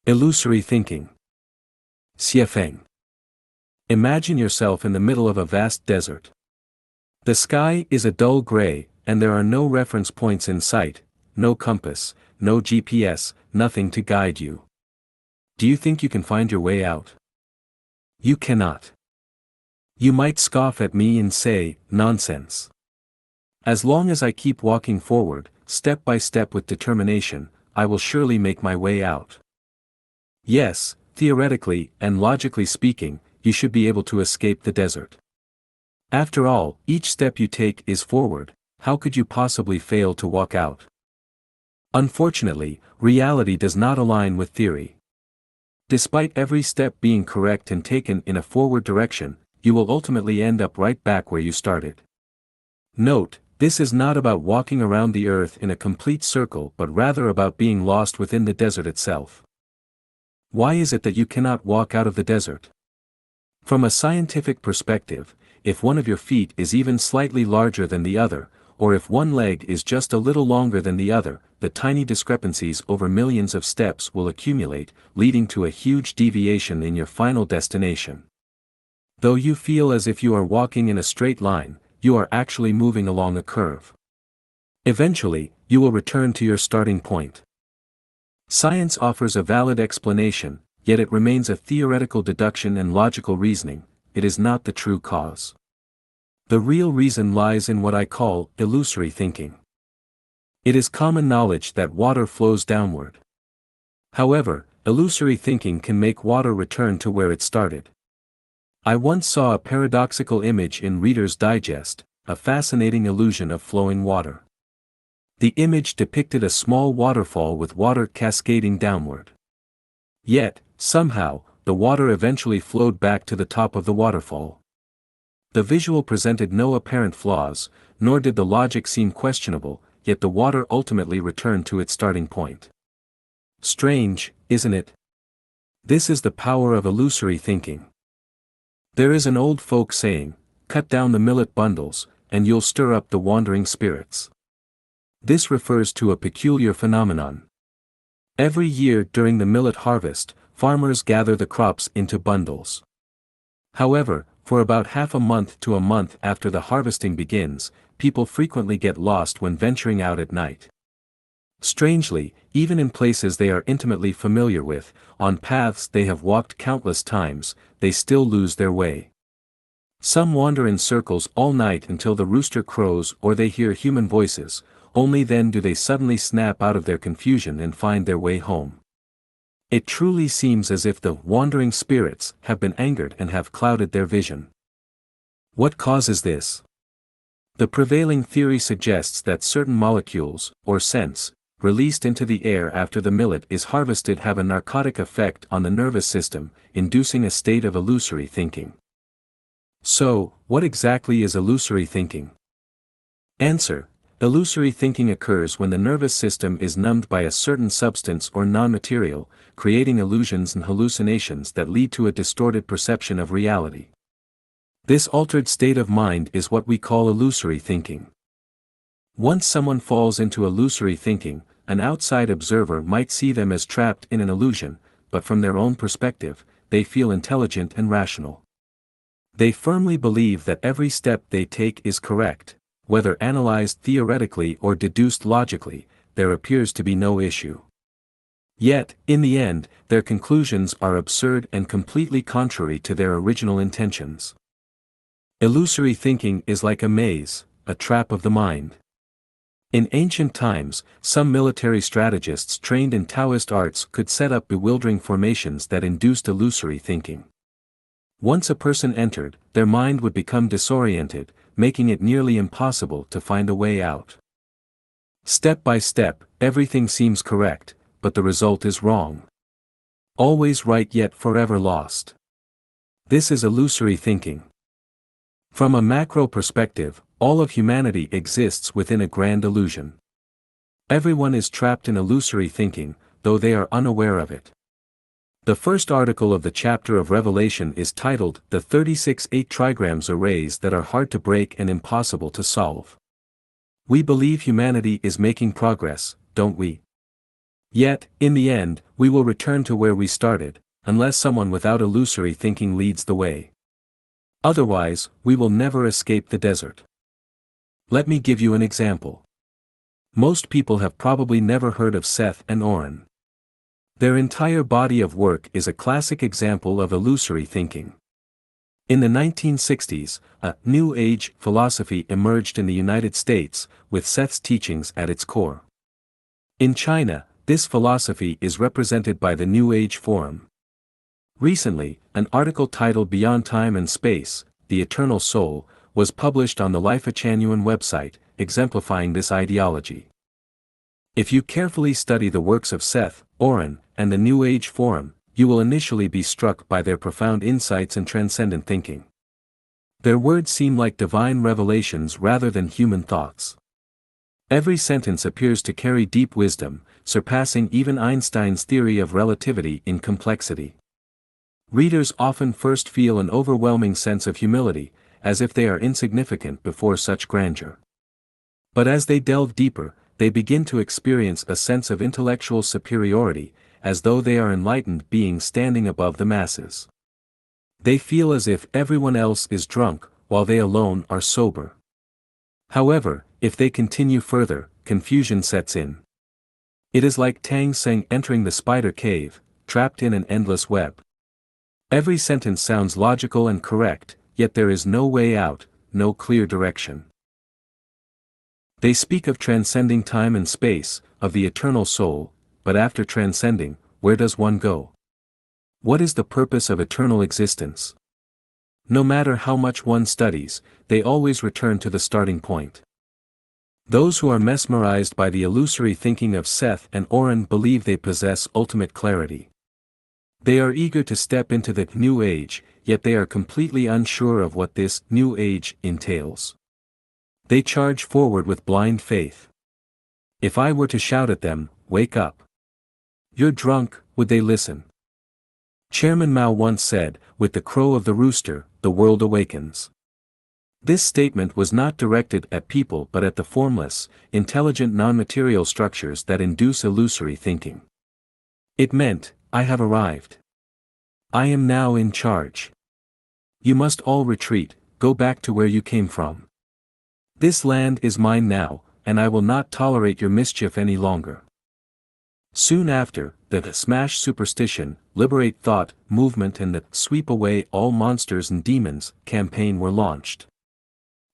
Illusory thinking. Xiefeng. Imagine yourself in the middle of a vast desert. The sky is a dull gray, and there are no reference points in sight, no compass, no GPS, nothing to guide you. Do you think you can find your way out? You cannot. You might scoff at me and say, "Nonsense. As long as I keep walking forward, step by step with determination, I will surely make my way out." Yes, theoretically and logically speaking, you should be able to escape the desert. After all, each step you take is forward. How could you possibly fail to walk out? Unfortunately, reality does not align with theory. Despite every step being correct and taken in a forward direction, you will ultimately end up right back where you started. Note, this is not about walking around the earth in a complete circle but rather about being lost within the desert itself. Why is it that you cannot walk out of the desert? From a scientific perspective, if one of your feet is even slightly larger than the other, or if one leg is just a little longer than the other, the tiny discrepancies over millions of steps will accumulate, leading to a huge deviation in your final destination. Though you feel as if you are walking in a straight line, you are actually moving along a curve. Eventually, you will return to your starting point. Science offers a valid explanation, yet it remains a theoretical deduction and logical reasoning. It is not the true cause. The real reason lies in what I call illusory thinking. It is common knowledge that water flows downward. However, illusory thinking can make water return to where it started. I once saw a paradoxical image in Reader's Digest, a fascinating illusion of flowing water. The image depicted a small waterfall with water cascading downward. Yet, somehow, the water eventually flowed back to the top of the waterfall. The visual presented no apparent flaws, nor did the logic seem questionable, yet the water ultimately returned to its starting point. Strange, isn't it? This is the power of illusory thinking. There is an old folk saying, "Cut down the millet bundles, and you'll stir up the wandering spirits." This refers to a peculiar phenomenon. Every year during the millet harvest, farmers gather the crops into bundles. However, for about half a month to a month after the harvesting begins, people frequently get lost when venturing out at night. Strangely, even in places they are intimately familiar with, on paths they have walked countless times, they still lose their way. Some wander in circles all night until the rooster crows or they hear human voices. Only then do they suddenly snap out of their confusion and find their way home. It truly seems as if the wandering spirits have been angered and have clouded their vision. What causes this? The prevailing theory suggests that certain molecules, or scents, released into the air after the millet is harvested have a narcotic effect on the nervous system, inducing a state of illusory thinking. So, what exactly is illusory thinking? Answer: illusory thinking occurs when the nervous system is numbed by a certain substance or non-material, creating illusions and hallucinations that lead to a distorted perception of reality. This altered state of mind is what we call illusory thinking. Once someone falls into illusory thinking, an outside observer might see them as trapped in an illusion, but from their own perspective, they feel intelligent and rational. They firmly believe that every step they take is correct. Whether analyzed theoretically or deduced logically, there appears to be no issue. Yet, in the end, their conclusions are absurd and completely contrary to their original intentions. Illusory thinking is like a maze, a trap of the mind. In ancient times, some military strategists trained in Taoist arts could set up bewildering formations that induced illusory thinking. Once a person entered, their mind would become disoriented, making it nearly impossible to find a way out. Step by step, everything seems correct, but the result is wrong. Always right yet forever lost. This is illusory thinking. From a macro perspective, all of humanity exists within a grand illusion. Everyone is trapped in illusory thinking, though they are unaware of it. The first article of the chapter of Revelation is titled, "The 36 trigrams arrays that are hard to break and impossible to solve." We believe humanity is making progress, don't we? Yet, in the end, we will return to where we started, unless someone without illusory thinking leads the way. Otherwise, we will never escape the desert. Let me give you an example. Most people have probably never heard of Seth and Oren. Their entire body of work is a classic example of illusory thinking. In the 1960s, a New Age philosophy emerged in the United States, with Seth's teachings at its core. In China, this philosophy is represented by the New Age Forum. Recently, an article titled Beyond Time and Space, The Eternal Soul, was published on the Lifechanyuan website, exemplifying this ideology. If you carefully study the works of Seth, Oren, and the New Age Forum, you will initially be struck by their profound insights and transcendent thinking. Their words seem like divine revelations rather than human thoughts. Every sentence appears to carry deep wisdom, surpassing even Einstein's theory of relativity in complexity. Readers often first feel an overwhelming sense of humility, as if they are insignificant before such grandeur. But as they delve deeper, they begin to experience a sense of intellectual superiority, as though they are enlightened beings standing above the masses. They feel as if everyone else is drunk, while they alone are sober. However, if they continue further, confusion sets in. It is like Tang Seng entering the spider cave, trapped in an endless web. Every sentence sounds logical and correct, yet there is no way out, no clear direction. They speak of transcending time and space, of the eternal soul, but after transcending, where does one go? What is the purpose of eternal existence? No matter how much one studies, they always return to the starting point. Those who are mesmerized by the illusory thinking of Seth and Oren believe they possess ultimate clarity. They are eager to step into the New Age, yet they are completely unsure of what this New Age entails. They charge forward with blind faith. If I were to shout at them, "Wake up! You're drunk," would they listen? Chairman Mao once said, "With the crow of the rooster, the world awakens." This statement was not directed at people but at the formless, intelligent non-material structures that induce illusory thinking. It meant, I have arrived. I am now in charge. You must all retreat, go back to where you came from. This land is mine now, and I will not tolerate your mischief any longer. Soon after, the Smash Superstition, Liberate Thought movement and the Sweep Away All Monsters and Demons campaign were launched.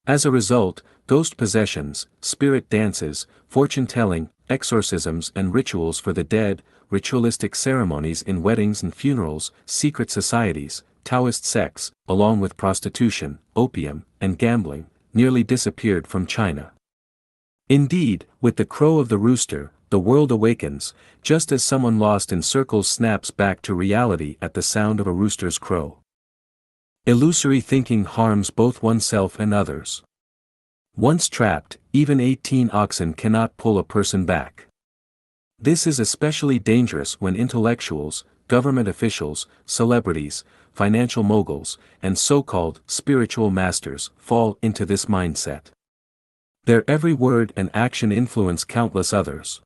As a result, ghost possessions, spirit dances, fortune-telling, exorcisms and rituals for the dead, ritualistic ceremonies in weddings and funerals, secret societies, Taoist sects, along with prostitution, opium, and gambling, nearly disappeared from China. Indeed, with the crow of the rooster, the world awakens, just as someone lost in circles snaps back to reality at the sound of a rooster's crow. Illusory thinking harms both oneself and others. Once trapped, even 18 oxen cannot pull a person back. This is especially dangerous when intellectuals, government officials, celebrities, financial moguls, and so-called spiritual masters fall into this mindset. Their every word and action influence countless others.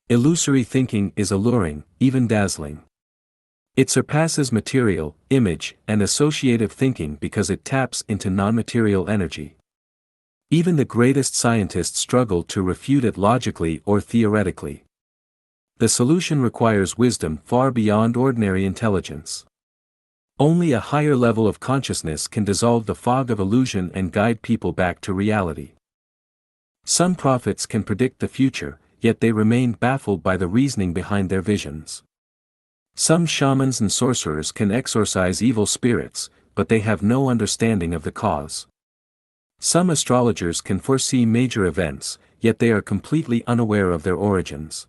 Illusory thinking is alluring, even dazzling. It surpasses material, image, and associative thinking because it taps into non-material energy. Even the greatest scientists struggle to refute it logically or theoretically. The solution requires wisdom far beyond ordinary intelligence. Only a higher level of consciousness can dissolve the fog of illusion and guide people back to reality. Some prophets can predict the future, yet they remain baffled by the reasoning behind their visions. Some shamans and sorcerers can exorcise evil spirits, but they have no understanding of the cause. Some astrologers can foresee major events, yet they are completely unaware of their origins.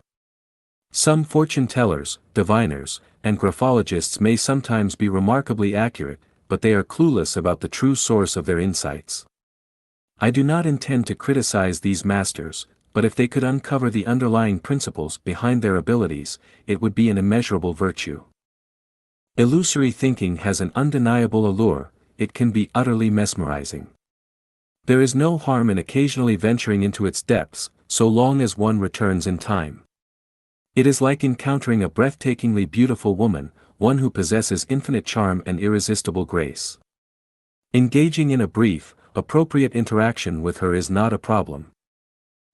Some fortune-tellers, diviners, and graphologists may sometimes be remarkably accurate, but they are clueless about the true source of their insights. I do not intend to criticize these masters, but if they could uncover the underlying principles behind their abilities, it would be an immeasurable virtue. Illusory thinking has an undeniable allure, it can be utterly mesmerizing. There is no harm in occasionally venturing into its depths, so long as one returns in time. It is like encountering a breathtakingly beautiful woman, one who possesses infinite charm and irresistible grace. Engaging in a brief, appropriate interaction with her is not a problem.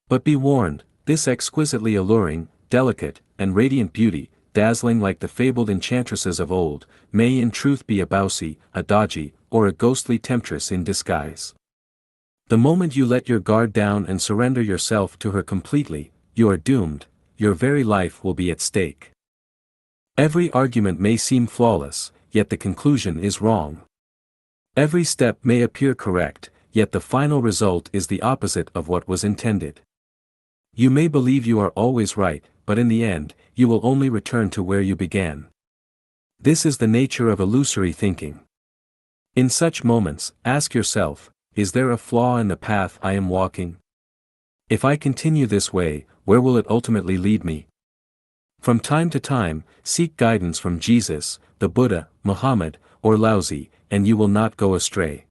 But be warned, this exquisitely alluring, delicate, and radiant beauty, dazzling like the fabled enchantresses of old, may in truth be a bousy, a dodgy, or a ghostly temptress in disguise. The moment you let your guard down and surrender yourself to her completely, you are doomed, your very life will be at stake. Every argument may seem flawless, yet the conclusion is wrong. Every step may appear correct, yet the final result is the opposite of what was intended. You may believe you are always right, but in the end, you will only return to where you began. This is the nature of illusory thinking. In such moments, ask yourself, is there a flaw in the path I am walking? If I continue this way, where will it ultimately lead me? From time to time, seek guidance from Jesus, the Buddha, Muhammad, or Lao Tzu, and you will not go astray.